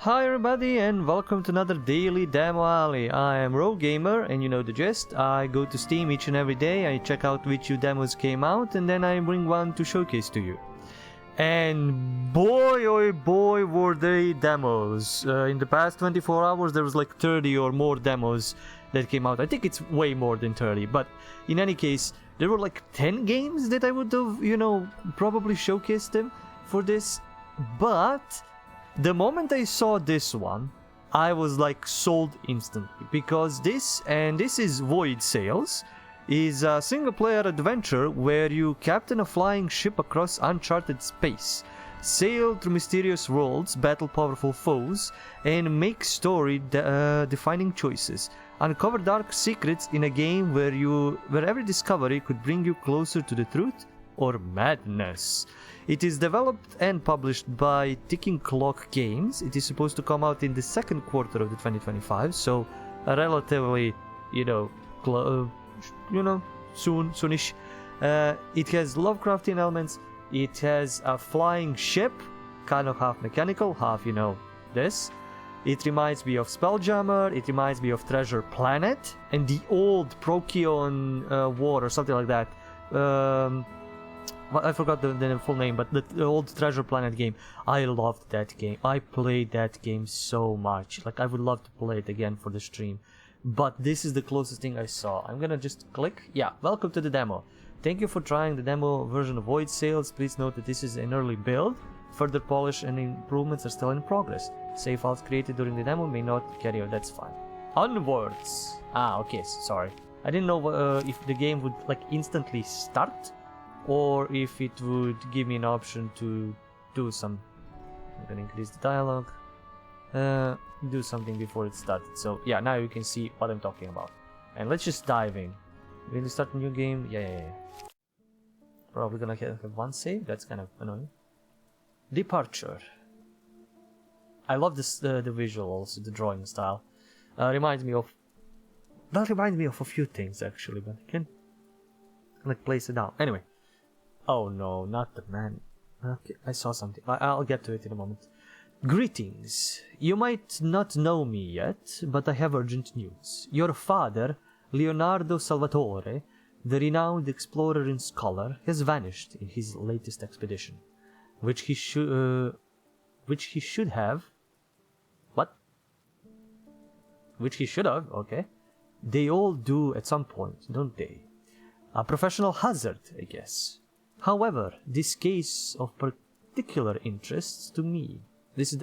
Hi everybody and welcome to another Daily Demo Alley. I am Rogue Gamer and you know the gist. I go to Steam each and every day, I check out which new demos came out and then I bring one to showcase to you. And boy oh boy were they demos. In the past 24 hours there was like 30 or more demos that came out. I think it's way more than 30, but in any case there were like 10 games that I would have, probably showcased them for this. But the moment I saw this one, I was like sold instantly, because this is Void Sails, is a single-player adventure where you captain a flying ship across uncharted space, sail through mysterious worlds, battle powerful foes, and make story-defining choices. Uncover dark secrets in a game where every discovery could bring you closer to the truth or madness. It is developed and published by Ticking Clock Games. It is supposed to come out in the second quarter of the 2025, so relatively, soonish. It has Lovecraftian elements. It has a flying ship, kind of half mechanical, half, this. It reminds me of Spelljammer. It reminds me of Treasure Planet and the old Procyon War or something like that. I forgot the full name, but the old Treasure Planet game. I loved that game. I played that game so much. Like, I would love to play it again for the stream. But this is the closest thing I saw. I'm gonna just click. Yeah, welcome to the demo. Thank you for trying the demo version of Void Sails. Please note that this is an early build. Further polish and improvements are still in progress. Save files created during the demo may not carry out. That's fine. Onwards. Okay, sorry. I didn't know if the game would like instantly start, or if it would give me an option to do some. I'm gonna increase the dialogue. Do something before it started. So yeah, now you can see what I'm talking about. And let's just dive in. We're going to start a new game. Yeah. Probably gonna have one save. That's kind of annoying. Departure. I love this the visuals, the drawing style. Reminds me of a few things actually, but I can like place it down. Anyway. Oh no, not the man. Okay, I saw something. I'll get to it in a moment. Greetings. You might not know me yet, but I have urgent news. Your father, Leonardo Salvatore, the renowned explorer and scholar, has vanished in his latest expedition, which he should have. What? Which he should have. Okay. They all do at some point, don't they? A professional hazard, I guess. However, this case of particular interest to me. This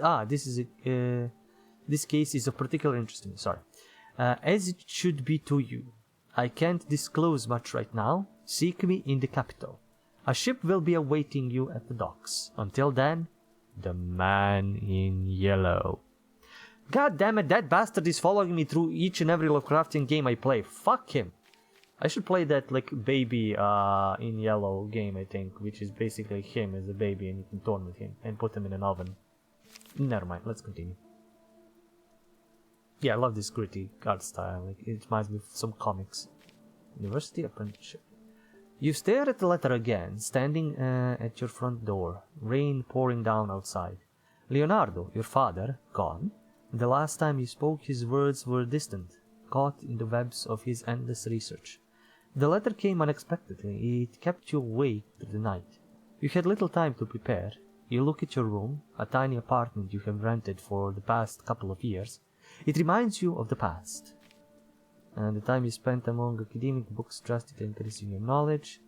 case is of particular interest to me. Sorry, as it should be to you. I can't disclose much right now. Seek me in the capital. A ship will be awaiting you at the docks. Until then, the man in yellow. God damn it! That bastard is following me through each and every Lovecraftian game I play. Fuck him. I should play that like baby in yellow game, I think, which is basically him as a baby and you can torment him and put him in an oven. Never mind, let's continue. Yeah, I love this gritty art style, like it reminds me of some comics. University apprenticeship. You stare at the letter again, standing at your front door, rain pouring down outside. Leonardo, your father, gone. The last time you spoke his words were distant, caught in the webs of his endless research. The letter came unexpectedly. It kept you awake through the night. You had little time to prepare. You look at your room, a tiny apartment you have rented for the past couple of years. It reminds you of the past. And the time you spent among academic books trusted and increasing your knowledge.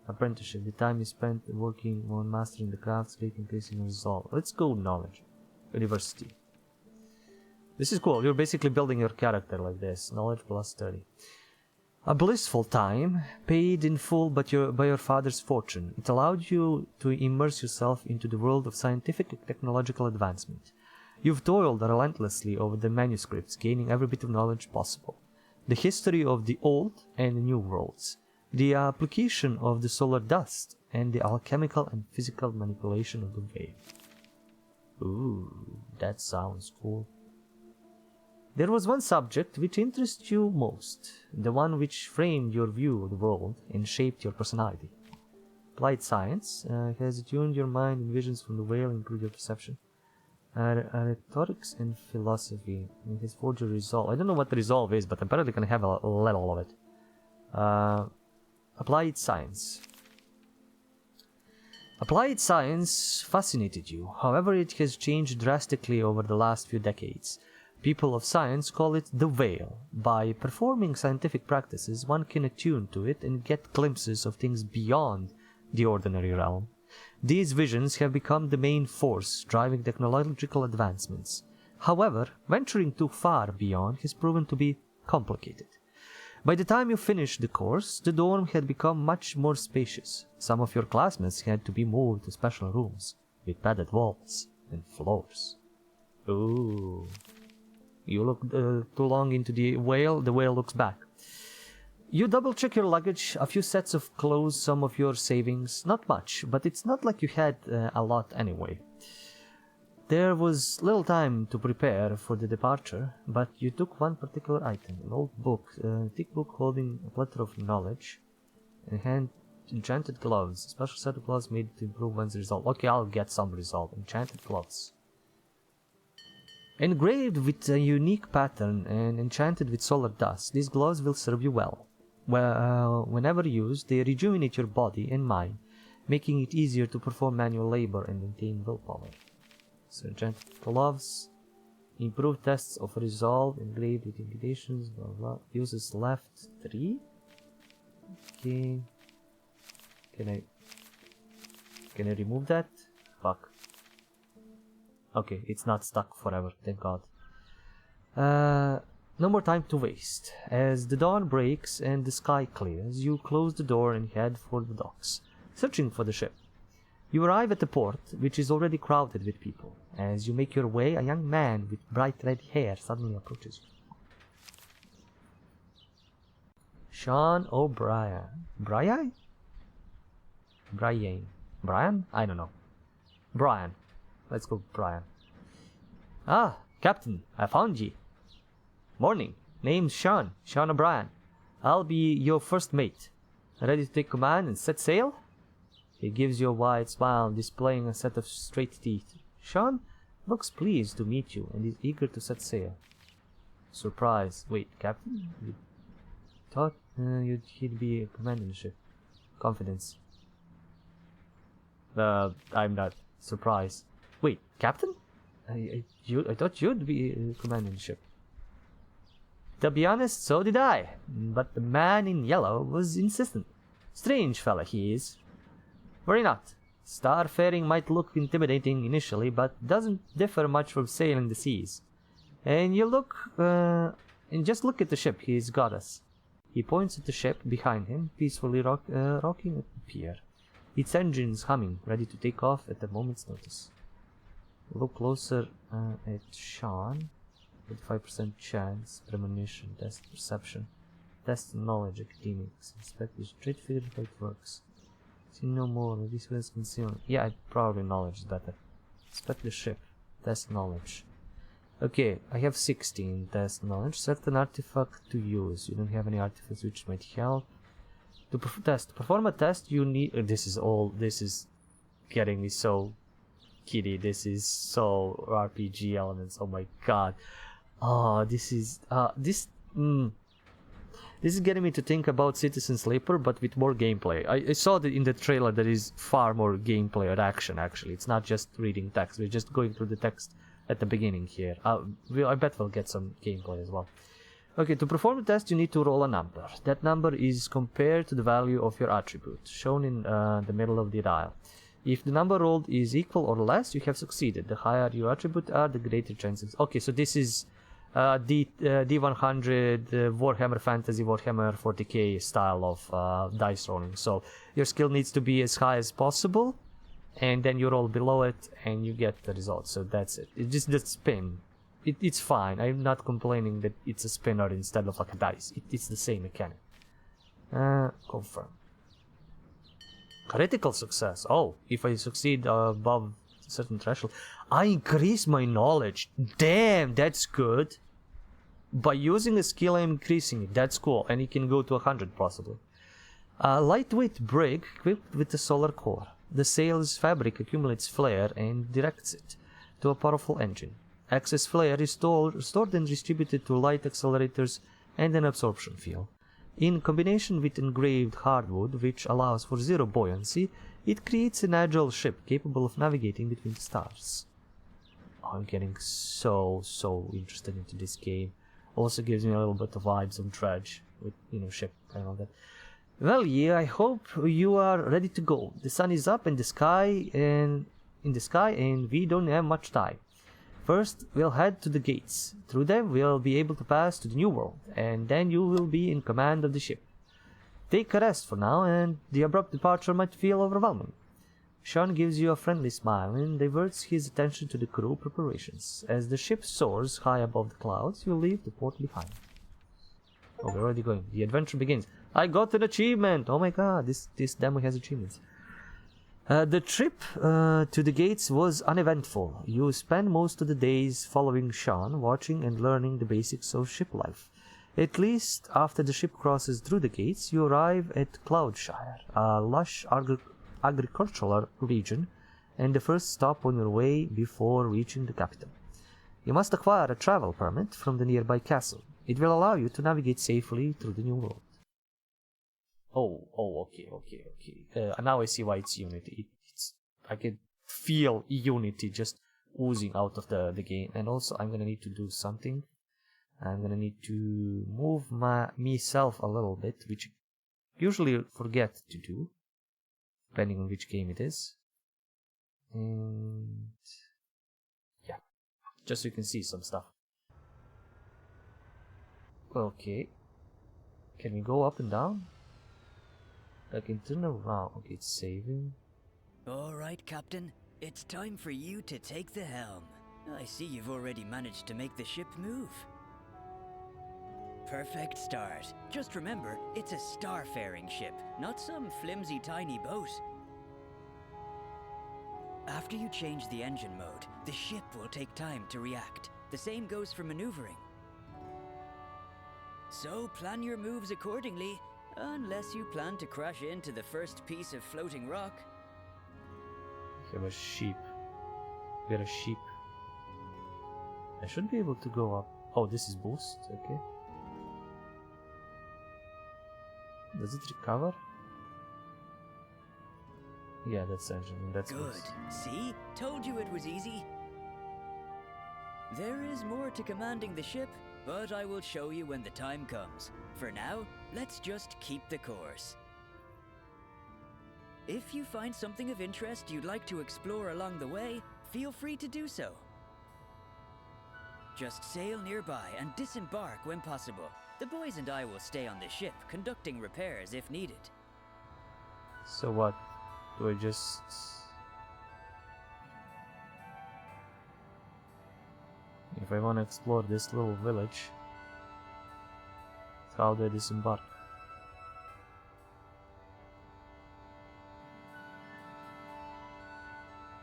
Apprenticeship, the time you spent working on mastering the crafts, increasing your resolve. Let's go knowledge. University. This is cool. You're basically building your character like this. Knowledge plus study. A blissful time, paid in full by your father's fortune. It allowed you to immerse yourself into the world of scientific and technological advancement. You've toiled relentlessly over the manuscripts, gaining every bit of knowledge possible. The history of the old and new worlds, the application of the solar dust, and the alchemical and physical manipulation of the veil. Ooh, that sounds cool. There was one subject which interests you most, the one which framed your view of the world and shaped your personality. Applied science has tuned your mind and visions from the veil and improved your perception. Rhetorics and philosophy. In his forger resolve. I don't know what the resolve is, but I'm apparently gonna have a level of it. Applied science. Applied science fascinated you. However, it has changed drastically over the last few decades. People of science call it the veil. By performing scientific practices, one can attune to it and get glimpses of things beyond the ordinary realm. These visions have become the main force driving technological advancements. However, venturing too far beyond has proven to be complicated. By the time you finished the course, the dorm had become much more spacious. Some of your classmates had to be moved to special rooms with padded walls and floors. Ooh. You look too long into the whale looks back. You double check your luggage, a few sets of clothes, some of your savings, not much, but it's not like you had a lot anyway. There was little time to prepare for the departure, but you took one particular item, an old book, a thick book holding a plethora of knowledge, and hand enchanted gloves, a special set of gloves made to improve one's resolve. Okay, I'll get some resolve. Enchanted gloves. Engraved with a unique pattern and enchanted with solar dust, these gloves will serve you well. Whenever used, they rejuvenate your body and mind, making it easier to perform manual labor and maintain willpower. So enchanted gloves, improved tests of resolve, engraved with invitations, blah blah. Uses left 3. Okay. Can I remove that? Fuck. Okay, it's not stuck forever, thank God. No more time to waste. As the dawn breaks and the sky clears, you close the door and head for the docks, searching for the ship. You arrive at the port, which is already crowded with people. As you make your way, a young man with bright red hair suddenly approaches you. Sean O'Brien. Brian? Brian? I don't know. Brian. Let's go, Brian. Ah, Captain, I found ye. Morning. Name's Sean O'Brien. I'll be your first mate. Ready to take command and set sail? He gives you a wide smile, displaying a set of straight teeth. Sean looks pleased to meet you and is eager to set sail. Surprise. Wait, Captain? You thought he'd be commanding the ship. Confidence. I'm not surprised. Wait, Captain? I thought you'd be commanding the ship. To be honest, so did I. But the man in yellow was insistent. Strange fella he is. Worry not. Starfaring might look intimidating initially, but doesn't differ much from sailing the seas. And just look at the ship he's got us. He points at the ship behind him, peacefully rocking at the pier. Its engines humming, ready to take off at a moment's notice. Look closer at Sean. 25% chance, premonition, test perception, test knowledge, academics, inspect the straight figure how it works. See no more, this was concealed. Yeah, probably knowledge is better. Inspect the ship, test knowledge. Okay, I have 16 test knowledge. Select an artifact to use. You don't have any artifacts which might help. To perform a test, you need. This is getting me so kiddie. This is so RPG elements. Oh my god. Oh, this is getting me to think about Citizen Sleeper, but with more gameplay. I saw that in the trailer there is far more gameplay or action. Actually, it's not just reading text. We're just going through the text at the beginning here. I bet we'll get some gameplay as well. Okay, to perform the test, you need to roll a number. That number is compared to the value of your attribute, shown in the middle of the dial. If the number rolled is equal or less, you have succeeded. The higher your attribute are, the greater chances. Okay, so this is D100 Warhammer Fantasy, Warhammer 40k style of dice rolling. So your skill needs to be as high as possible, and then you roll below it, and you get the result. So that's it. It's just the spin. It's fine. I'm not complaining that it's a spinner instead of like a dice. It's the same mechanic. Confirm. Critical success. Oh, if I succeed above a certain threshold, I increase my knowledge. Damn, that's good. By using a skill, I'm increasing it. That's cool. And it can go to 100 possibly. A lightweight brig equipped with a solar core. The sail's fabric accumulates flare and directs it. to a powerful engine. Excess flare is stored and distributed to light accelerators and an absorption field. In combination with engraved hardwood, which allows for zero buoyancy, it creates an agile ship capable of navigating between the stars. I'm getting so interested into this game. Also gives me a little bit of vibes of Dredge with, ship and all that. Well, yeah, I hope you are ready to go. The sun is up in the sky and we don't have much time. First, we'll head to the gates. Through them, we'll be able to pass to the new world, and then you will be in command of the ship. Take a rest for now, and the abrupt departure might feel overwhelming. Sean gives you a friendly smile and diverts his attention to the crew preparations. As the ship soars high above the clouds, you leave the port behind. Oh, we're already going. The adventure begins. I got an achievement! Oh my god, this demo has achievements. The trip to the gates was uneventful. You spend most of the days following Sean, watching and learning the basics of ship life. At least after the ship crosses through the gates, you arrive at Cloudshire, a lush agricultural region, and the first stop on your way before reaching the capital. You must acquire a travel permit from the nearby castle. It will allow you to navigate safely through the new world. Okay. Now I see why it's Unity. I can feel Unity just oozing out of the game. And also, I'm gonna need to do something. I'm gonna need to move myself a little bit, which I usually forget to do, depending on which game it is. And yeah, just so you can see some stuff. Okay. Can we go up and down? I can turn around. Okay, it's saving. Alright, Captain. It's time for you to take the helm. I see you've already managed to make the ship move. Perfect start. Just remember, it's a starfaring ship, not some flimsy tiny boat. After you change the engine mode, the ship will take time to react. The same goes for maneuvering. So plan your moves accordingly. Unless you plan to crash into the first piece of floating rock. We have a sheep. We got a sheep. I should be able to go up. Oh, this is boost. Okay. Does it recover? Yeah, that's engine. That's good. boost. See? Told you it was easy. There is more to commanding the ship, but I will show you when the time comes. For now, let's just keep the course. If you find something of interest you'd like to explore along the way, feel free to do so. Just sail nearby and disembark when possible. The boys and I will stay on the ship, conducting repairs if needed. So what? Do I just... If I want to explore this little village, how do I disembark?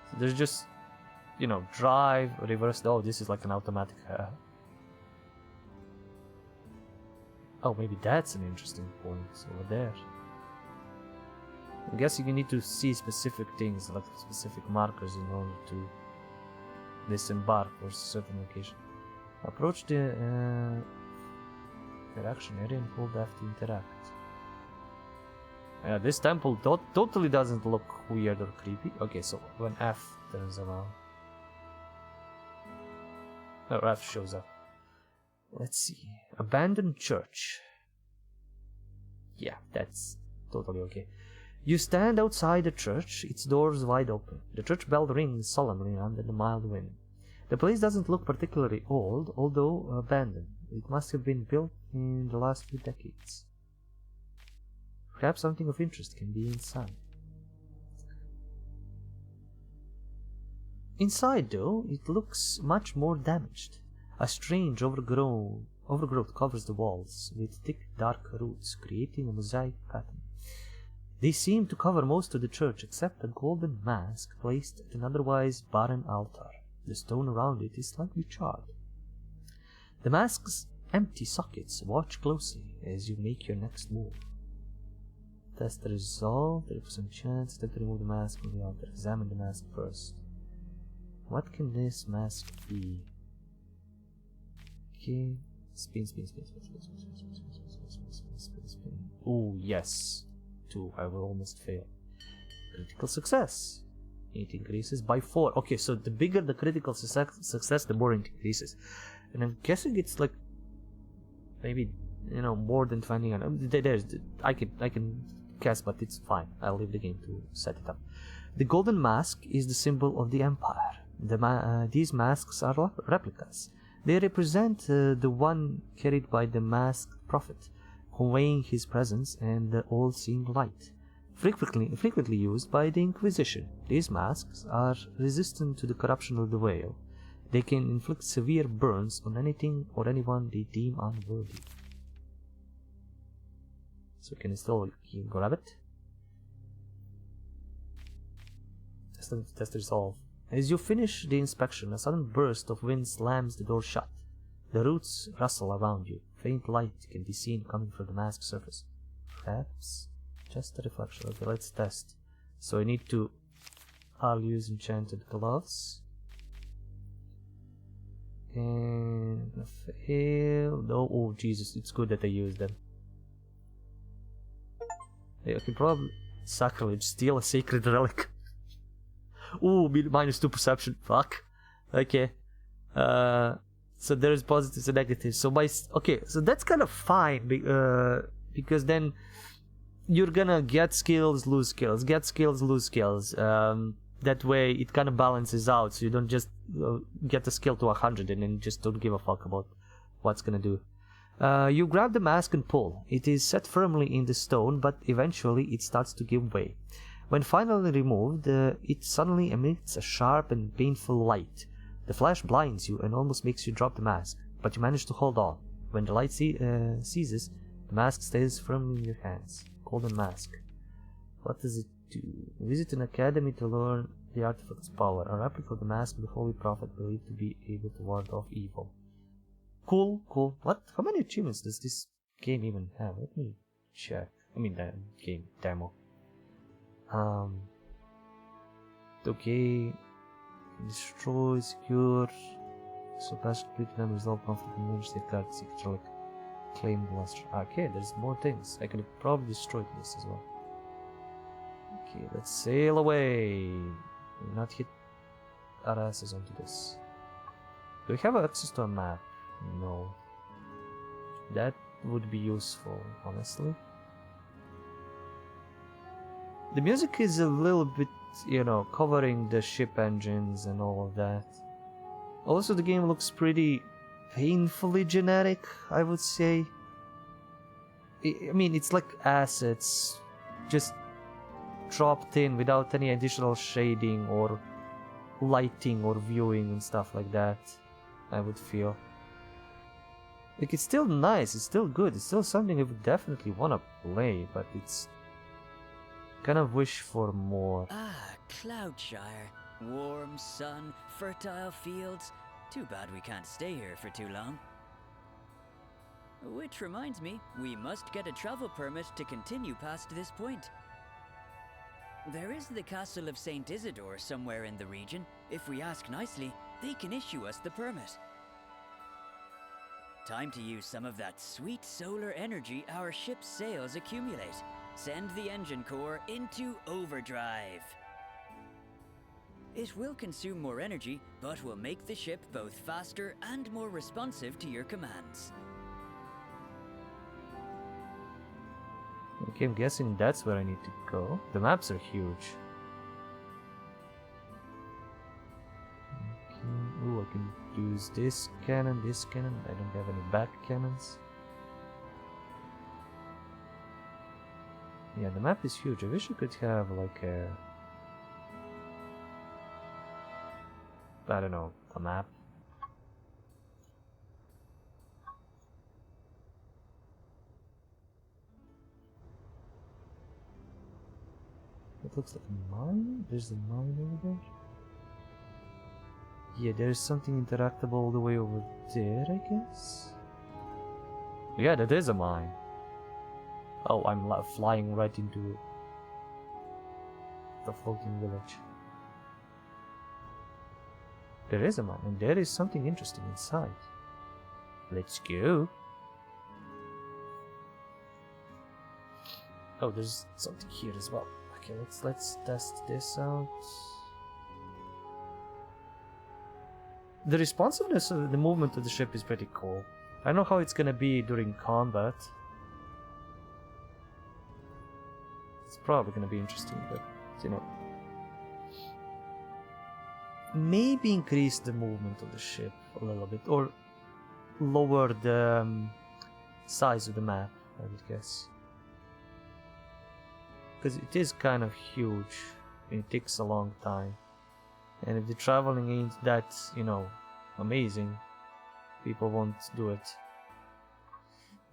So there's just, drive, reverse. Oh, this is like an automatic. Oh, maybe that's an interesting point over there. I'm guessing you need to see specific things, like specific markers, in order to disembark for a certain location. Approach the interaction area and hold F to interact. This temple totally doesn't look weird or creepy. Okay, so when F turns around, F shows up. Let's see. Abandoned church. Yeah, that's totally okay. You stand outside the church, its doors wide open. The church bell rings solemnly under the mild wind. The place doesn't look particularly old, although abandoned. It must have been built in the last few decades. Perhaps something of interest can be inside. Inside, though, it looks much more damaged. A strange overgrowth covers the walls with thick, dark roots, creating a mosaic pattern. They seem to cover most of the church except a golden mask placed at an otherwise barren altar. The stone around it is slightly charred. The mask's empty sockets watch closely as you make your next move. Test the result. 30% chance. Attempt to remove the mask from the altar. Examine the mask first. What can this mask be? Okay. Spin, spin, spin, spin, spin, spin, spin, spin, spin, spin, spin, spin, spin, spin. Oh, yes. 2. I will almost fail. Critical success. It increases by 4. Okay, so the bigger the critical success, the more it increases. And I'm guessing it's like maybe, you know, more than 20. There's I can guess, but it's fine. I'll leave the game to set it up. The golden mask is the symbol of the empire. These masks are replicas. They represent the one carried by the masked prophet, conveying his presence and the all-seeing light. Frequently used by the Inquisition, these masks are resistant to the corruption of the veil. They can inflict severe burns on anything or anyone they deem unworthy. So can you grab it? Test resolve. As you finish the inspection, a sudden burst of wind slams the door shut. The roots rustle around you. Faint light can be seen coming from the mask's surface. Perhaps just a reflection. Okay, let's test. So I need to... I'll use enchanted gloves. And... fail. No, oh Jesus, it's good that I used them. I can probably... Sacrilege, steal a sacred relic. Ooh, -2 perception. Fuck. Okay. So there's positives and negatives. So okay, so that's kind of fine. Because then you're gonna get skills, lose skills, get skills, lose skills. That way it kind of balances out. So you don't just get the skill to 100 and then just don't give a fuck about what's gonna do. You grab the mask and pull. It is set firmly in the stone, but eventually it starts to give way. When finally removed, it suddenly emits a sharp and painful light. The flash blinds you and almost makes you drop the mask, but you manage to hold on. When the light ceases, the mask stays firmly in your hands. Golden mask. What does it do? Visit an academy to learn the artifact's power. A replica of the mask of the Holy Prophet believed to be able to ward off evil. Cool, cool. What? How many achievements does this game even have? Let me check. I mean, the game demo. Okay. Destroy, secure. So past complete them resolve conflict and manage safeguard secret relic. Claim the last. Okay, there's more things. I could have probably destroyed this as well. Okay, let's sail away. Not hit our asses onto this. Do we have access to a map? No. That would be useful, honestly. The music is a little bit, you know, covering the ship engines and all of that. Also, the game looks pretty painfully generic, I would say. I mean, it's like assets just dropped in without any additional shading or lighting or viewing and stuff like that, I would feel. Like, it's still nice, it's still good, it's still something I would definitely want to play, but it's kind of wish for more. Ah, Cloudshire. Warm sun, fertile fields. Too bad we can't stay here for too long. Which reminds me, we must get a travel permit to continue past this point. There is the castle of St. Isidore somewhere in the region. If we ask nicely, they can issue us the permit. Time to use some of that sweet solar energy our ship's sails accumulate. Send the engine core into overdrive. It will consume more energy, but will make the ship both faster and more responsive to your commands. Okay, I'm guessing that's where I need to go. The maps are huge. Okay. Ooh, I can use this cannon, this cannon. I don't have any back cannons. Yeah, the map is huge. I wish I could have like a... I don't know, a map. It looks like a mine? There's a mine over there? Yeah, there's something interactable all the way over there, I guess? Yeah, that is a mine. Oh, I'm flying right into the floating village. There is a mine, and there is something interesting inside. Let's go. Oh, there's something here as well. Okay, let's test this out. The responsiveness of the movement of the ship is pretty cool. I don't know how it's gonna be during combat. It's probably gonna be interesting, but you know. Maybe increase the movement of the ship a little bit, or lower the size of the map, I would guess. Because it is kind of huge, and it takes a long time. And if the traveling ain't that, you know, amazing, people won't do it.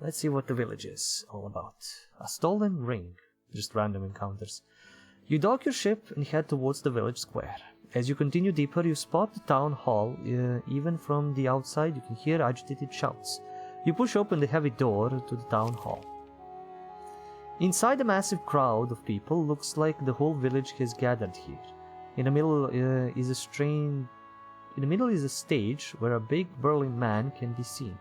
Let's see what the village is all about. A stolen ring. Just random encounters. You dock your ship and head towards the village square. As you continue deeper, you spot the town hall. Even from the outside, you can hear agitated shouts. You push open the heavy door to the town hall. Inside, a massive crowd of people looks like the whole village has gathered here. In the middle is a stage where a big burly man can be seen.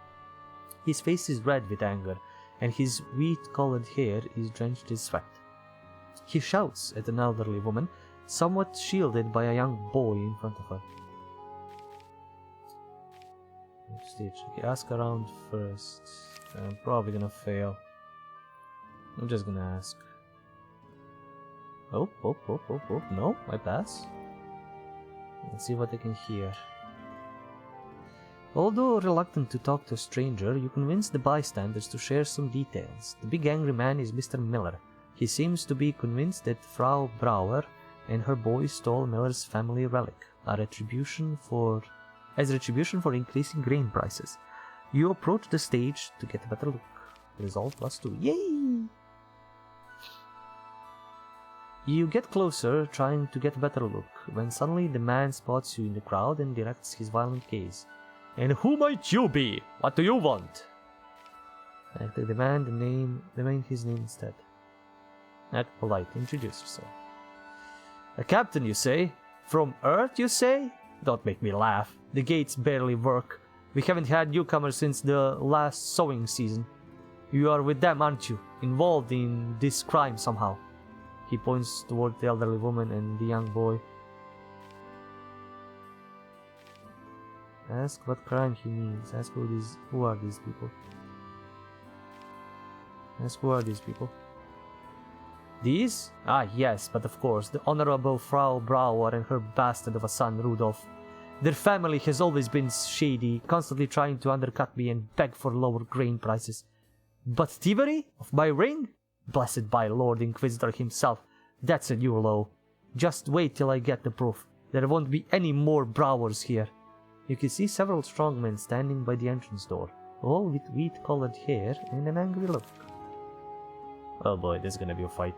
His face is red with anger, and his wheat-colored hair is drenched in sweat. He shouts at an elderly woman, somewhat shielded by a young boy in front of her. Next stage. Okay, ask around first. I'm probably gonna fail. I'm just gonna ask. Oh, no, I pass. Let's see what I can hear. Although reluctant to talk to a stranger, you convince the bystanders to share some details. The big angry man is Mr. Miller. He seems to be convinced that Frau Brauer and her boy stole Miller's family relic, as retribution for increasing grain prices. You approach the stage to get a better look. Result +2. Yay! You get closer, trying to get a better look, when suddenly the man spots you in the crowd and directs his violent gaze. And who might you be? What do you want? Act like the man, his name instead. Act polite, introduce yourself. A captain, you say? From Earth, you say? Don't make me laugh. The gates barely work. We haven't had newcomers since the last sowing season. You are with them, aren't you? Involved in this crime somehow. He points toward the elderly woman and the young boy. Ask what crime he means. Ask who are these people. Ask who are these people. These? Ah, yes, but of course, the Honorable Frau Brauer and her bastard of a son, Rudolf. Their family has always been shady, constantly trying to undercut me and beg for lower grain prices. But thievery? Of my ring? Blessed by Lord Inquisitor himself, that's a new low. Just wait till I get the proof. There won't be any more Brauers here. You can see several strong men standing by the entrance door, all with wheat-colored hair and an angry look. Oh boy, this is gonna be a fight.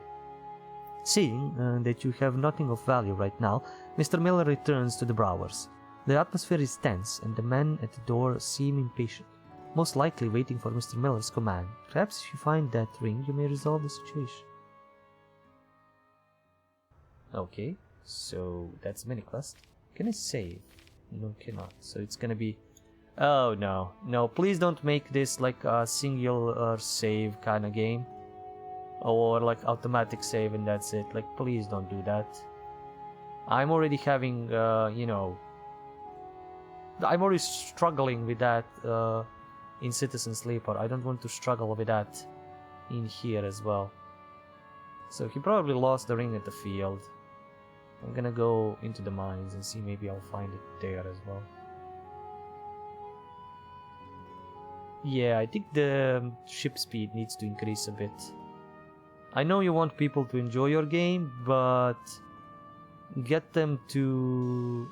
Seeing that you have nothing of value right now, Mr. Miller returns to the Brauers. The atmosphere is tense, and the men at the door seem impatient, most likely waiting for Mr. Miller's command. Perhaps if you find that ring, you may resolve the situation. Okay, so that's mini quest. Can I save? No, cannot. So it's gonna be... Oh no, no, please don't make this like a singular save kind of game. Or like automatic save and that's it. Like, please don't do that. I'm already having, you know... I'm already struggling with that in Citizen Sleeper. I don't want to struggle with that in here as well. So he probably lost the ring at the field. I'm gonna go into the mines and see, maybe I'll find it there as well. Yeah, I think the ship speed needs to increase a bit. I know you want people to enjoy your game, but get them to...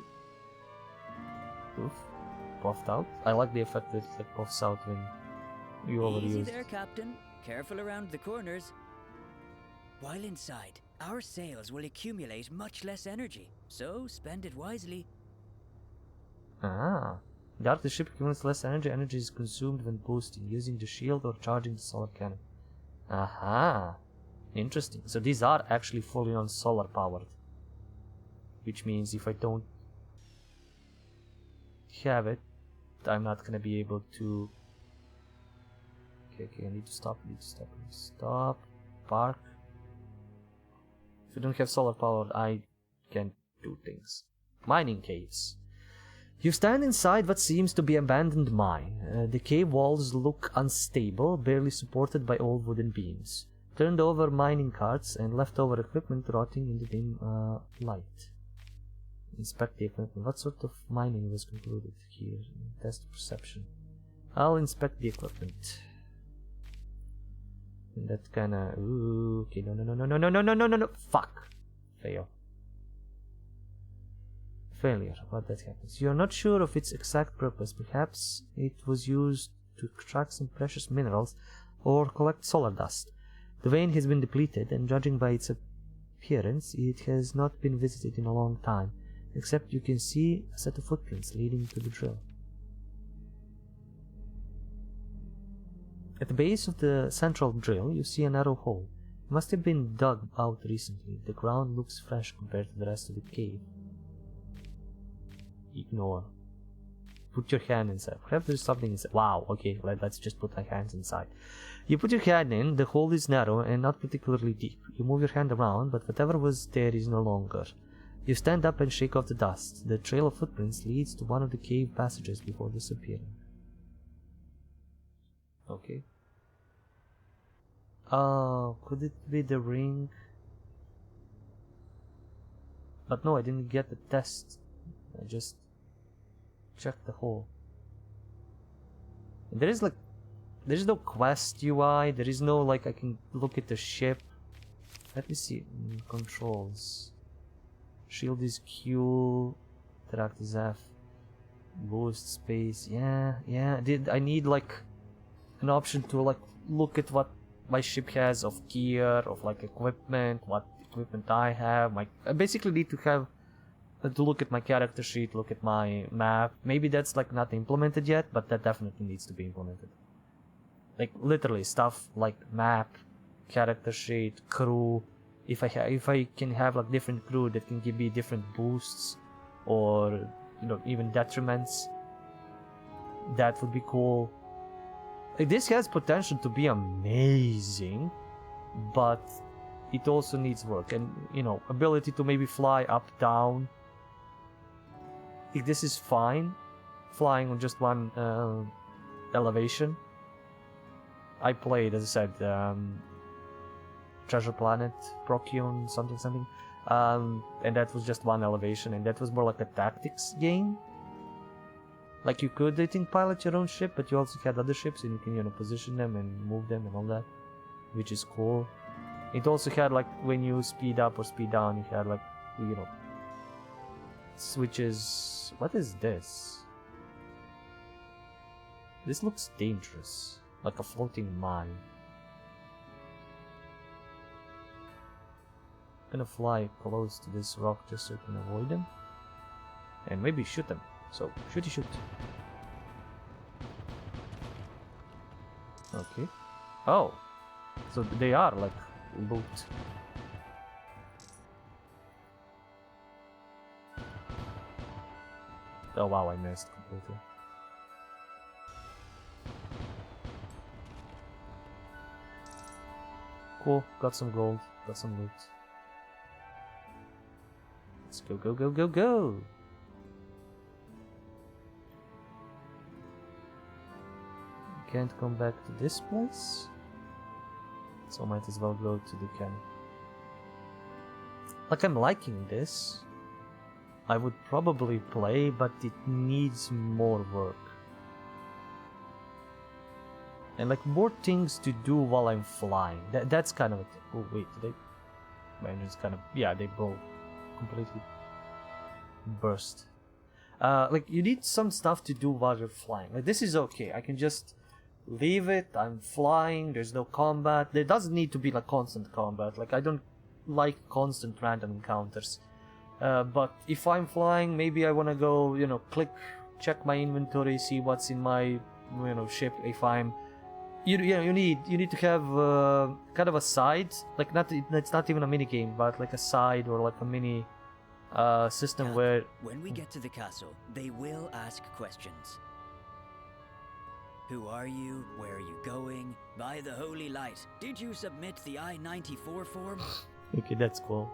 Oof, puffed out. I like the effect that it puffs out when you overuse. Easy there, Captain. Careful around the corners. While inside, our sails will accumulate much less energy, so spend it wisely. Ah. Dark the ship accumulates less energy. Energy is consumed when boosting, using the shield or charging the solar cannon. Aha. Interesting. So these are actually fully on solar powered. Which means if I don't... have it, I'm not gonna be able to. Okay, I need to stop. Stop. Park. If you don't have solar power, I can't do things. Mining caves. You stand inside what seems to be abandoned mine. The cave walls look unstable, barely supported by old wooden beams. Turned over mining carts and leftover equipment rotting in the dim light. Inspect the equipment. What sort of mining was concluded here? Test perception. I'll inspect the equipment. And that kinda... Ooh, okay, no. Fuck! Fail. Failure. What that happens? You're not sure of its exact purpose. Perhaps it was used to extract some precious minerals or collect solar dust. The vein has been depleted, and judging by its appearance, it has not been visited in a long time. Except you can see a set of footprints leading to the drill. At the base of the central drill, you see a narrow hole. It must have been dug out recently. The ground looks fresh compared to the rest of the cave. Ignore. Put your hand inside. Perhaps there's something inside. Wow, okay, let's just put our hands inside. You put your hand in, the hole is narrow and not particularly deep. You move your hand around, but whatever was there is no longer. You stand up and shake off the dust. The trail of footprints leads to one of the cave passages before disappearing. Okay. Could it be the ring? But no, I didn't get the test. I just checked the hole. And there's no quest UI. There is no I can look at the ship. Let me see. Controls. Shield is Q, interact is F, boost space. Yeah. I need an option to look at what my ship has of gear, of equipment, what equipment I have. I basically need to have to look at my character sheet, look at my map. Maybe that's not implemented yet, but that definitely needs to be implemented. Literally stuff like map, character sheet, crew. If I can have different crew that can give me different boosts or even detriments, that would be cool. This has potential to be amazing, but it also needs work and ability to maybe fly up, down. This is fine, flying on just one elevation. I played, as I said, Treasure Planet, Procyon, something. And that was just one elevation, and that was more like a tactics game. You could, I think, pilot your own ship, but you also had other ships, and you can, position them and move them and all that, which is cool. It also had, when you speed up or speed down, you had, switches. What is this? This looks dangerous, like a floating mine. I'm gonna fly close to this rock just so I can avoid them. And maybe shoot them. So, shoot. Okay. Oh! So they are loot. Oh wow, I missed completely. Cool, got some gold, got some loot. Let's go. Can't come back to this place, so might as well go to the camp. I'm liking this. I would probably play, but it needs more work. And more things to do while I'm flying. That's kind of a thing. Oh wait, my engine's kind of, yeah, they both completely burst. You need some stuff to do while you're flying. This is okay. I can just leave it. I'm flying. There's no combat. There doesn't need to be constant combat. I don't like constant random encounters. But if I'm flying, maybe I wanna go, check my inventory, see what's in my, ship. If I'm, you need to have kind of a side, it's not even a mini game, but a side or a mini system Cat, where when we get to the castle, they will ask questions. Who are you? Where are you going? By the holy light, did you submit the I-94 form? okay, that's cool.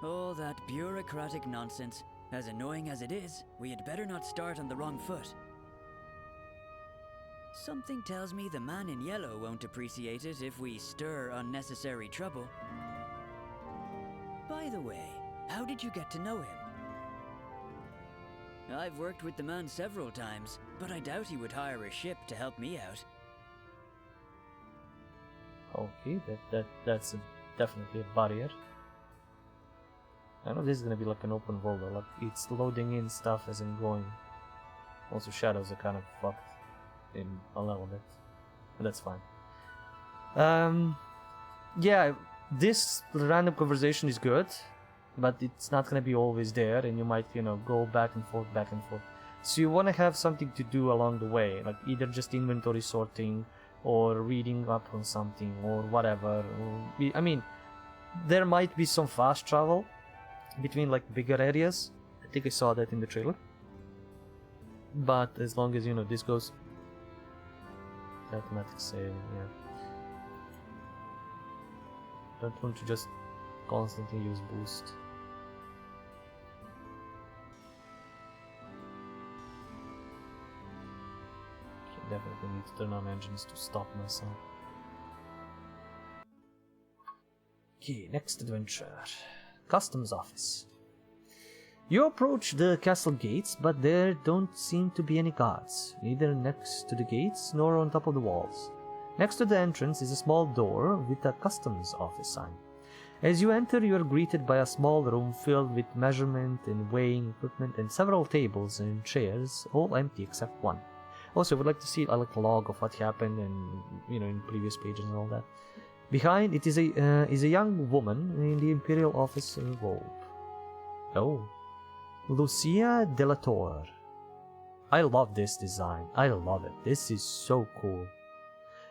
All that bureaucratic nonsense. As annoying as it is, we had better not start on the wrong foot. Something tells me the man in yellow won't appreciate it if we stir unnecessary trouble. By the way, how did you get to know him? I've worked with the man several times, but I doubt he would hire a ship to help me out. Okay, that's definitely a barrier. I know this is gonna be like an open world, like it's loading in stuff as I'm going. Also, shadows are kind of fucked in a little bit, but that's fine. Yeah, this random conversation is good, but it's not gonna be always there, and you might, go back and forth. So you want to have something to do along the way, like either just inventory sorting, or reading up on something, or whatever. I mean, there might be some fast travel between like bigger areas. I think I saw that in the trailer. But as long as this goes automatic save, yeah. Don't want to just constantly use boost. Okay, definitely need to turn on engines to stop myself. Okay, next adventure. Customs office. You approach the castle gates, but there don't seem to be any guards, neither next to the gates nor on top of the walls. Next to the entrance is a small door with a customs office sign. As you enter, you are greeted by a small room filled with measurement and weighing equipment and several tables and chairs, all empty except one. Also, I would like to see a log of what happened and in previous pages and all that. Behind it is a young woman in the Imperial officer robe. Oh, Lucia de la Torre. I love this design. I love it. This is so cool.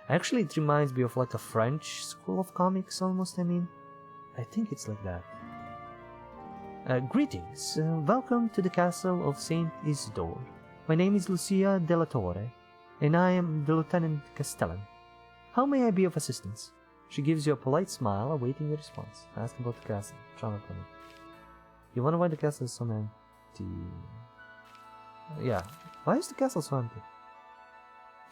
Actually, it reminds me of like a French school of comics almost, I think it's like that. Greetings. Welcome to the castle of Saint Isidore. My name is Lucia de la Torre, and I am the Lieutenant Castellan. How may I be of assistance? She gives you a polite smile, awaiting your response. Ask about the castle. Travel planning. You wonder why the castle is so empty. Yeah, why is the castle so empty?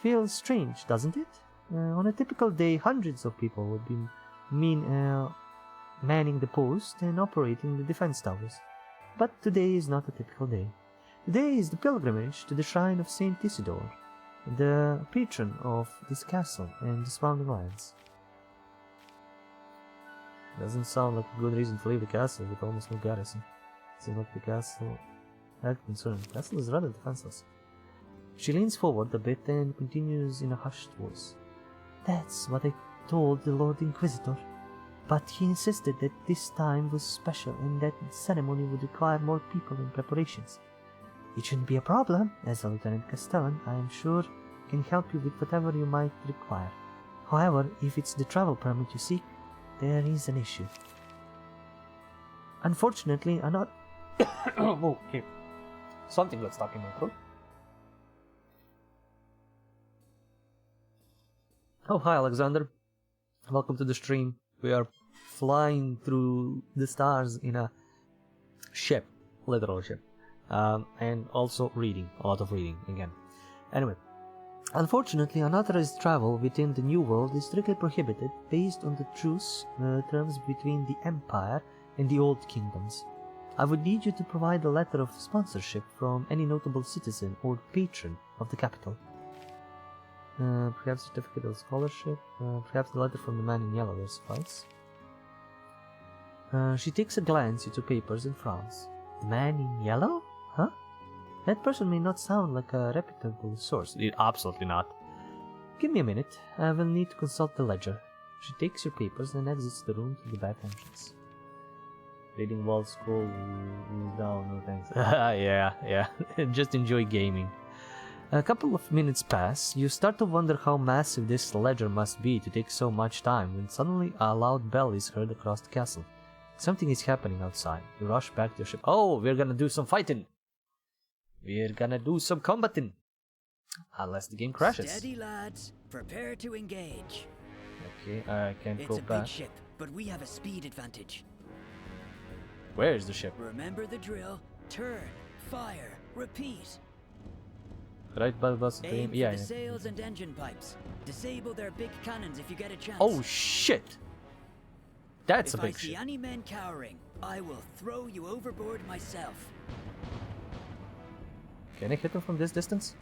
Feels strange, doesn't it? On a typical day, hundreds of people would be manning the post and operating the defense towers. But today is not a typical day. Today is the pilgrimage to the shrine of Saint Isidore, the patron of this castle and the surrounding lands. Doesn't sound like a good reason to leave the castle with almost no garrison. Seems like the castle had concern. The castle is rather defenseless. She leans forward a bit and continues in a hushed voice. That's what I told the Lord Inquisitor, but he insisted that this time was special and that the ceremony would require more people and preparations. It shouldn't be a problem, as a Lieutenant Castellan, I am sure, can help you with whatever you might require. However, if it's the travel permit you seek, there is an issue. Unfortunately, I'm not... okay. Something got stuck in my throat. Oh, hi Alexander. Welcome to the stream. We are flying through the stars in a ship. Literal ship. And also reading. A lot of reading again. Anyway. Unfortunately, unauthorized travel within the New World is strictly prohibited based on the truce terms between the Empire and the Old Kingdoms. I would need you to provide a letter of sponsorship from any notable citizen or patron of the capital. Perhaps a certificate of scholarship, perhaps the letter from the man in yellow will suffice. She takes a glance into papers and frowns. The man in yellow? Huh? That person may not sound like a reputable source. Absolutely not. Give me a minute. I will need to consult the ledger. She takes your papers and exits the room through the back entrance. Reading while scroll down, no thanks. yeah. Just enjoy gaming. A couple of minutes pass. You start to wonder how massive this ledger must be to take so much time when suddenly a loud bell is heard across the castle. Something is happening outside. You rush back to your ship. Oh, we're gonna do some fighting. We're gonna do some combating. Unless the game crashes. Steady, lads. Prepare to engage. Okay, I can't It's go a back. big ship, but we have a speed advantage. Where is the ship? Remember the drill. Turn, fire, repeat. Right by the bus. Aim for Yeah. the sails and engine pipes. Disable their big cannons if you get a chance. Oh shit! That's If a I big see ship. any men cowering, I will throw you overboard myself. Can I hit him from this distance?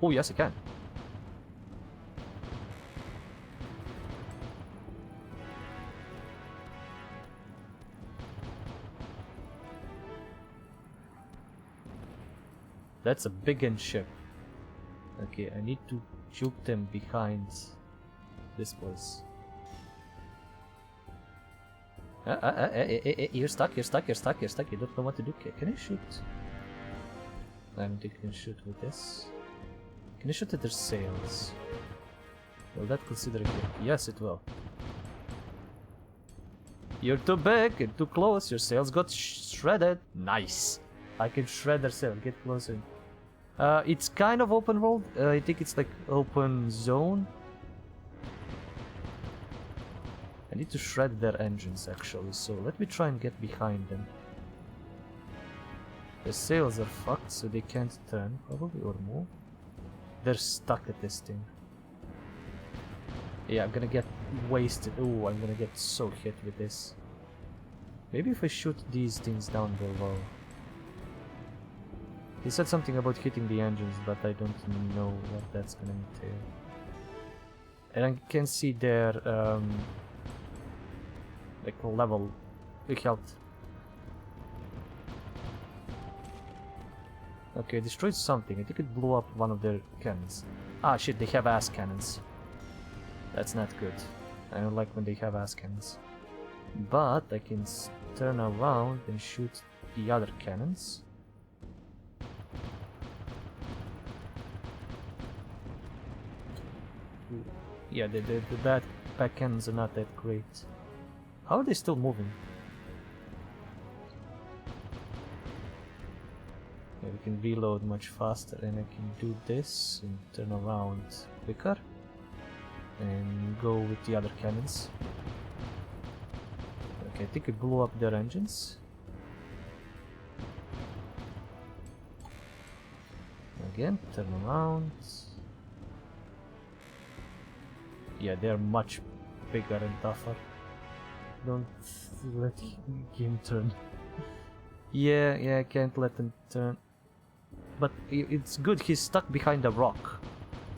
Oh yes, I can. That's a big ship. Okay, I need to juke them behind this place. You're stuck, you're stuck, you're stuck, you're stuck. You don't know what to do. Can I shoot? I don't think I can shoot with this. Can I shoot at their sails? Will that consider a hit? Yes, it will. You're too big, you're too close, your sails got shredded. Nice! I can shred their sail, get closer. It's kind of open world. I think it's like open zone. I need to shred their engines actually, so let me try and get behind them. The sails are fucked, so they can't turn probably or move. They're stuck at this thing. Yeah, I'm gonna get wasted. Oh, I'm gonna get so hit with this. Maybe if I shoot these things down below. He said something about hitting the engines, but I don't know what that's gonna entail. And I can see their like level, big health. Okay, destroyed something. I think it blew up one of their cannons. Ah shit, they have ass cannons. That's not good. I don't like when they have ass cannons. But I can turn around and shoot the other cannons. Yeah, the back cannons are not that great. How are they still moving? Yeah, we can reload much faster, and I can do this and turn around quicker and go with the other cannons. Okay, I think it blew up their engines. Again, turn around. Yeah, they're much bigger and tougher. Don't let him turn. Yeah, I can't let him turn. But it's good, he's stuck behind a rock,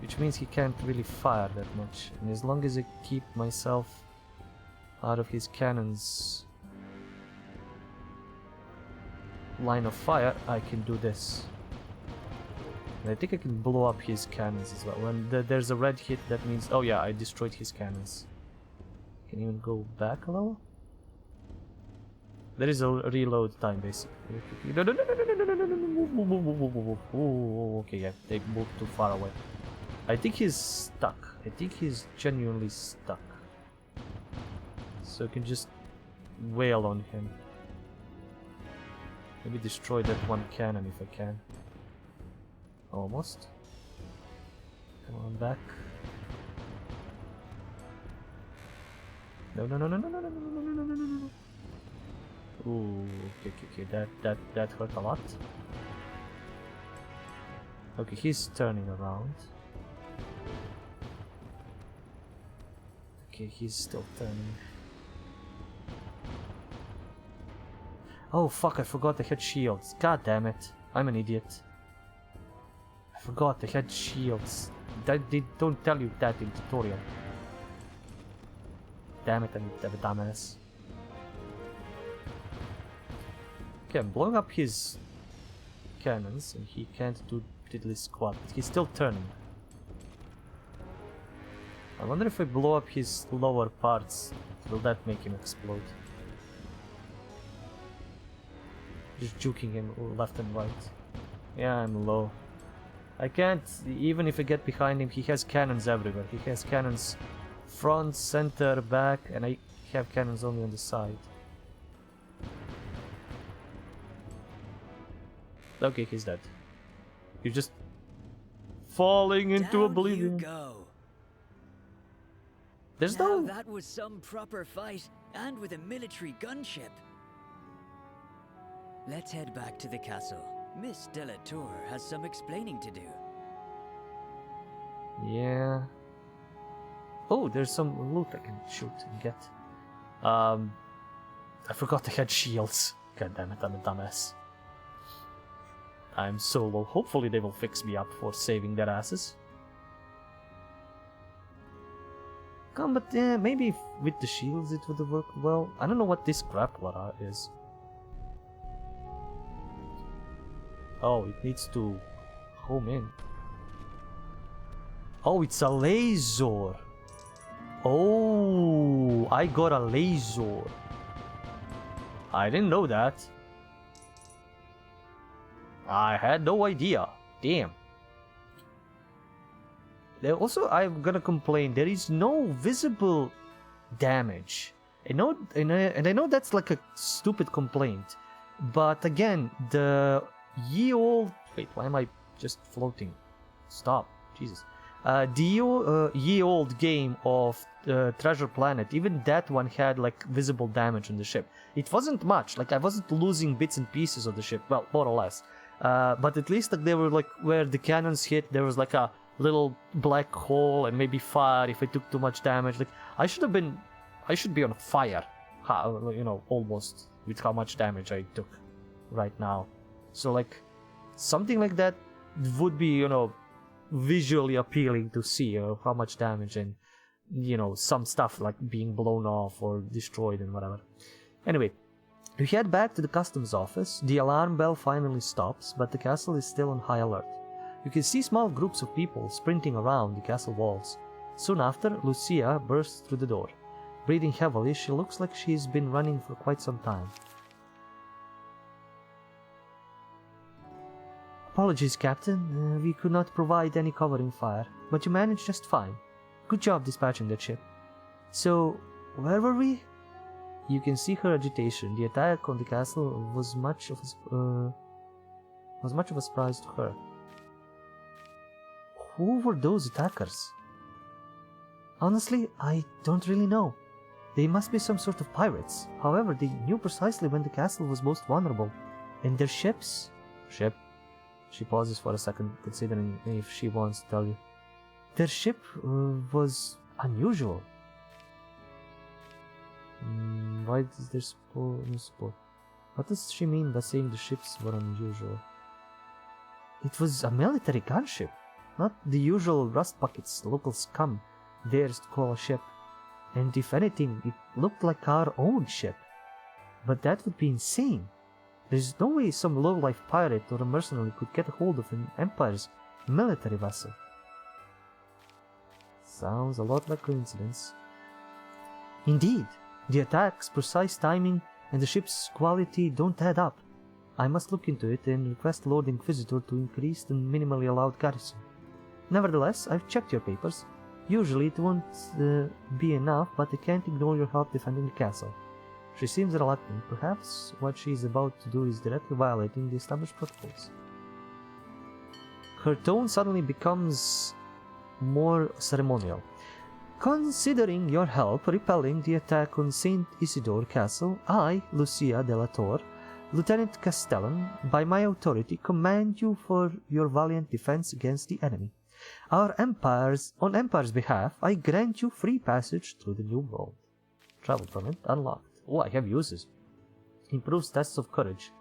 which means he can't really fire that much. And as long as I keep myself out of his cannons line of fire, I can do this. And I think I can blow up his cannons as well. When there's a red hit, that means... Oh yeah, I destroyed his cannons. Can even go back a little? There is a reload time, basically. No, move. Oh, okay, yeah, they moved too far away. I think he's stuck. I think he's genuinely stuck. So I can just wail on him. Maybe destroy that one cannon if I can. Almost. Come on back. No. Ooh, okay. That hurt a lot. Okay, he's turning around. Okay, he's still turning. Oh fuck, I forgot I had shields. God damn it. I'm an idiot. I forgot I had shields. They don't tell you that in tutorial. Damn it, I'm a dumbass. Okay, I'm blowing up his cannons and he can't do diddly squat. He's still turning. I wonder if I blow up his lower parts, will that make him explode? Just juking him left and right. Yeah, I'm low. I can't, even if I get behind him, he has cannons everywhere. He has cannons front, center, back, and I have cannons only on the side. Okay, he's dead. You're just falling into Down oblivion. you go. There's Now no... that was some proper fight, and with a military gunship. Let's head back to the castle. Miss Delatour has some explaining to do. Yeah. Oh, there's some loot I can shoot and get. I forgot I had shields. God damn it, I'm a dumbass. I'm so low. Hopefully they will fix me up for saving their asses. Come, but maybe with the shields it would have worked well. I don't know what this grappler is. Oh, it needs to home in. Oh, it's a laser. Oh, I got a laser. I didn't know that. I had no idea. Damn. Also, I'm gonna complain. There is no visible damage. I know, and I know that's like a stupid complaint. But again, the ye old... Wait, why am I just floating? Stop. Jesus. The ye old game of Treasure Planet, even that one had like visible damage on the ship. It wasn't much, like I wasn't losing bits and pieces of the ship, well, more or less. But at least like they were like where the cannons hit, there was like a little black hole and maybe fire if I took too much damage. Like I should be on fire, you know, almost with how much damage I took right now. So like something like that would be, you know, visually appealing to see how much damage and, you know, some stuff like being blown off or destroyed and whatever. Anyway, we head back to the customs office. The alarm bell finally stops, but the castle is still on high alert. You can see small groups of people sprinting around the castle walls. Soon after, Lucia bursts through the door. Breathing heavily, she looks like she's been running for quite some time. Apologies, Captain. We could not provide any covering fire, but you managed just fine. Good job dispatching that ship. So, where were we? You can see her agitation. The attack on the castle was much of a surprise to her. Who were those attackers? Honestly, I don't really know. They must be some sort of pirates. However, they knew precisely when the castle was most vulnerable. And their ships... Ship? She pauses for a second, considering if she wants to tell you. Their ship was unusual. Why is there support? What does she mean by saying the ships were unusual? It was a military gunship, not the usual rust buckets local scum dares to call a ship. And if anything, it looked like our own ship. But that would be insane. There's no way some low-life pirate or a mercenary could get a hold of an Empire's military vessel. Sounds a lot like coincidence. Indeed, the attack's precise timing and the ship's quality don't add up. I must look into it and request Lord Inquisitor to increase the minimally allowed garrison. Nevertheless, I've checked your papers. Usually it won't be enough, but I can't ignore your help defending the castle. She seems reluctant. Perhaps what she is about to do is directly violating the established protocols. Her tone suddenly becomes more ceremonial. Considering your help repelling the attack on St. Isidore Castle, I, Lucia Delatour, Lieutenant Castellan, by my authority command you for your valiant defense against the enemy. On Empire's behalf, I grant you free passage through the New World. Travel permit unlocked. Oh, I have uses. Improves tests of courage.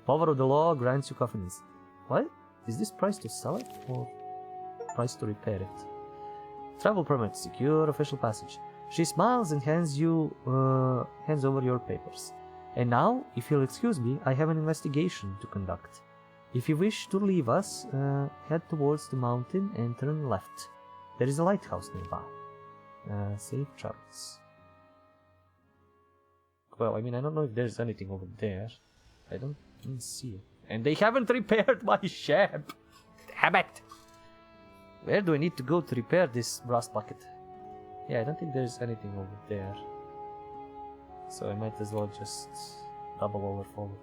Power of the law grants you confidence. What? Is this price to sell it or price to repair it? Travel permit. Secure official passage. She smiles and hands over your papers. And now, if you'll excuse me, I have an investigation to conduct. If you wish to leave us, head towards the mountain and turn left. There is a lighthouse nearby. Safe travels. Well, I mean, I don't know if there's anything over there. I don't see it. And they haven't repaired my ship! Damn it! Where do I need to go to repair this rust bucket? Yeah, I don't think there's anything over there. So I might as well just double over forward.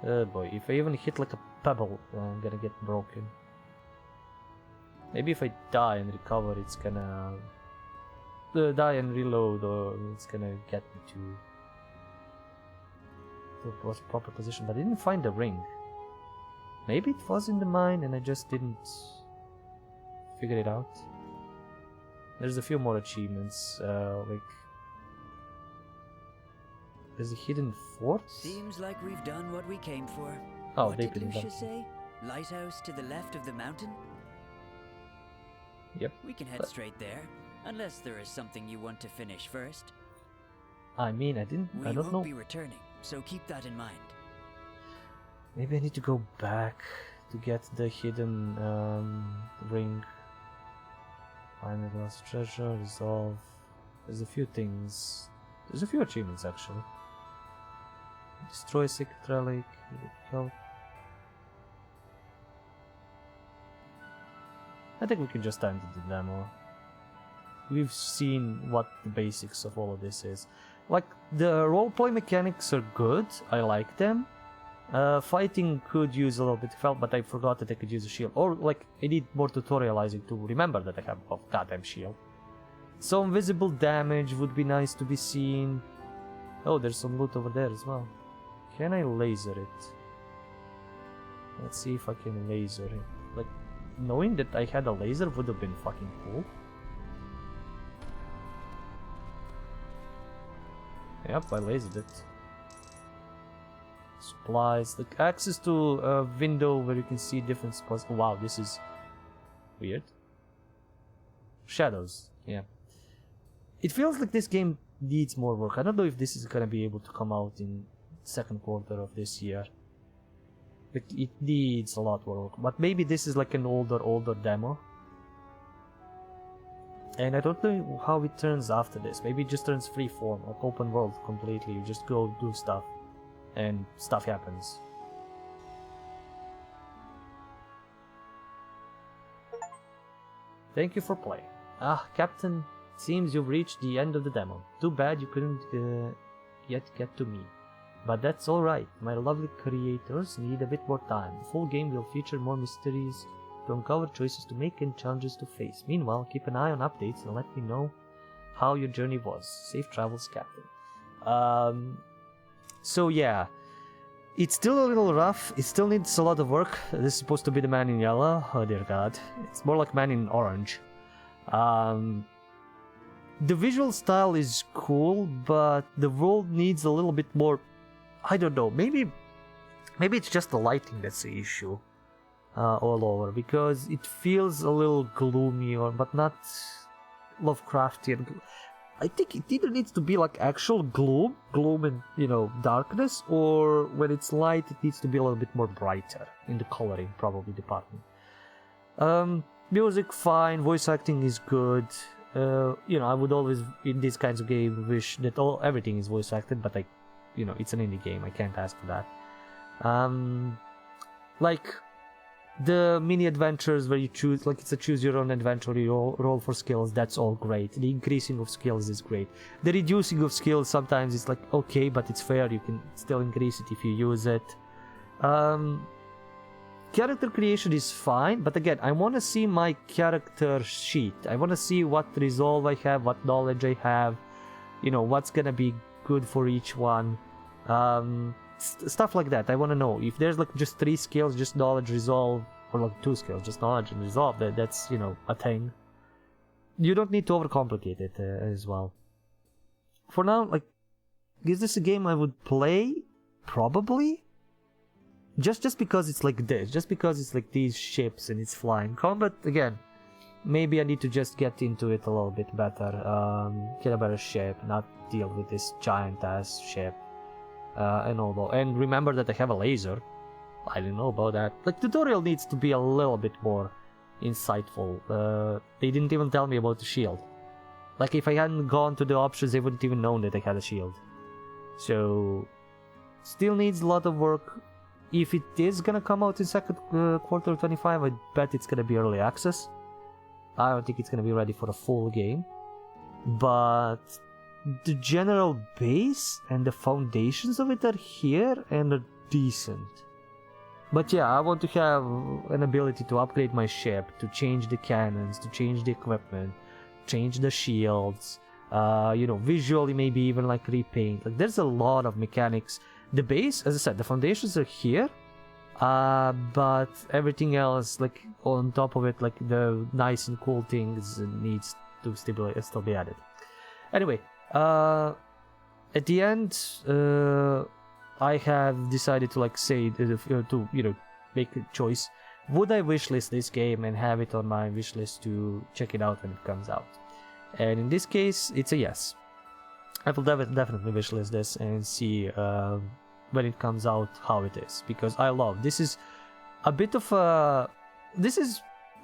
Oh boy, if I even hit like a pebble, I'm gonna get broken. Maybe if I die and recover, it's gonna... die and reload, or it's gonna get me to the proper position, but I didn't find the ring. Maybe it was in the mine and I just didn't figure it out. There's a few more achievements, like... There's a hidden fort? Seems like we've done what we came for. Oh, what they did couldn't Lucia done. say? Lighthouse to the left of the mountain? Yep. We can head straight there, unless there is something you want to finish first. I mean, I We don't won't know. be returning, so keep that in mind. Maybe I need to go back to get the hidden ring. Find the lost treasure, resolve. There's a few things. There's a few achievements actually. Destroy secret relic. Help. I think we can just end the demo. We've seen what the basics of all of this is. Like, the roleplay mechanics are good, I like them. Fighting could use a little bit of help, but I forgot that I could use a shield. Or, like, I need more tutorializing to remember that I have a goddamn shield. Some visible damage would be nice to be seen. Oh, there's some loot over there as well. Can I laser it? Let's see if I can laser it. Like, knowing that I had a laser would have been fucking cool. Yep, I lasered it. Supplies, like access to a window where you can see different spots. Oh, wow, this is weird. Shadows, yeah. It feels like this game needs more work. I don't know if this is gonna be able to come out in second quarter of this year. Like, it needs a lot more work, but maybe this is like an older demo. And I don't know how it turns after this. Maybe it just turns freeform, like open world completely. You just go do stuff, and stuff happens. Thank you for playing. Ah, Captain, seems you've reached the end of the demo. Too bad you couldn't yet get to me. But that's alright, my lovely creators need a bit more time. The full game will feature more mysteries to uncover, choices to make, and challenges to face. Meanwhile, keep an eye on updates and let me know how your journey was. Safe travels, Captain. So yeah, it's still a little rough. It still needs a lot of work. This is supposed to be the man in yellow. Oh dear God, it's more like man in orange. The visual style is cool, but the world needs a little bit more. I don't know. Maybe it's just the lighting that's the issue. All over, because it feels a little gloomy, but not Lovecraftian. I think it either needs to be like actual gloom and, you know, darkness, or when it's light, it needs to be a little bit more brighter in the coloring, probably, department. Music fine, voice acting is good. You know, I would always in these kinds of games wish that everything is voice acted, but you know, it's an indie game. I can't ask for that. Like the mini adventures where you choose, like it's a choose your own adventure, you roll for skills, that's all great. The increasing of skills is great. The reducing of skills sometimes is like okay, but it's fair, you can still increase it if you use it. Character creation is fine, but again, I want to see my character sheet. I want to see what resolve I have, what knowledge I have, you know, what's gonna be good for each one. Stuff like that. I want to know if there's like just 3 skills, just knowledge, resolve, or like 2 skills, just knowledge and resolve. That's, you know, a thing. You don't need to overcomplicate it as well. For now, like, is this a game I would play? Probably. Just because it's like this, just because it's like these ships and it's flying. Combat, again, maybe I need to just get into it a little bit better. Get a better ship, not deal with this giant ass ship. And remember that I have a laser. I didn't know about that. Like, tutorial needs to be a little bit more insightful. They didn't even tell me about the shield. Like, if I hadn't gone to the options, they wouldn't even known that I had a shield. So, still needs a lot of work. If it is gonna come out in second quarter 25, I bet it's gonna be early access. I don't think it's gonna be ready for a full game. But the general base and the foundations of it are here, and decent. But yeah, I want to have an ability to upgrade my ship, to change the cannons, to change the equipment, change the shields, visually maybe even like repaint. Like there's a lot of mechanics. The base, as I said, the foundations are here, but everything else, like on top of it, like the nice and cool things needs to still be added. Anyway, at the end, I have decided to make a choice. Would I wishlist this game and have it on my wishlist to check it out when it comes out? And in this case, it's a yes. I will definitely wishlist this and see when it comes out how it is, because I love this. Is a bit of a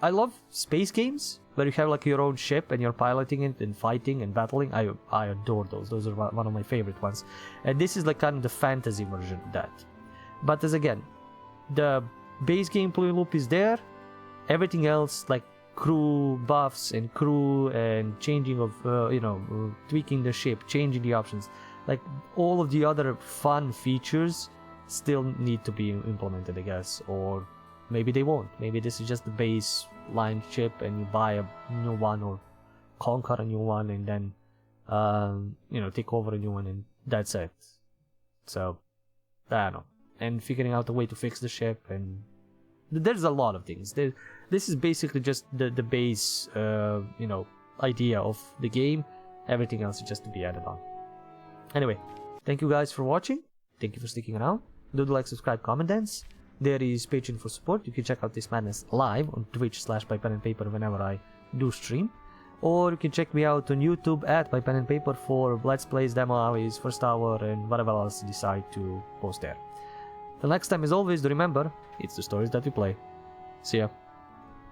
I love space games where you have like your own ship and you're piloting it and fighting and battling. I adore those. Those are one of my favorite ones. And this is like kind of the fantasy version of that. But as again, the base gameplay loop is there. Everything else, like crew buffs and crew and changing of tweaking the ship, changing the options, like all of the other fun features still need to be implemented, I guess. Or maybe they won't. Maybe this is just the base line ship and you buy a new one or conquer a new one and then take over a new one and that's it. So I don't know. And figuring out a way to fix the ship, and there's a lot of things. This is basically just the base idea of the game. Everything else is just to be added on. Anyway, thank you guys for watching. Thank you for sticking around. Do like, subscribe, comment, dance. There is Patreon for support. You can check out this madness live on Twitch/ByPenAndPaper whenever I do stream. Or you can check me out on YouTube at ByPenAndPaper for Let's Plays, Demo Hours, First Hour, and whatever else you decide to post there. Till next time, as always, do remember, it's the stories that we play. See ya.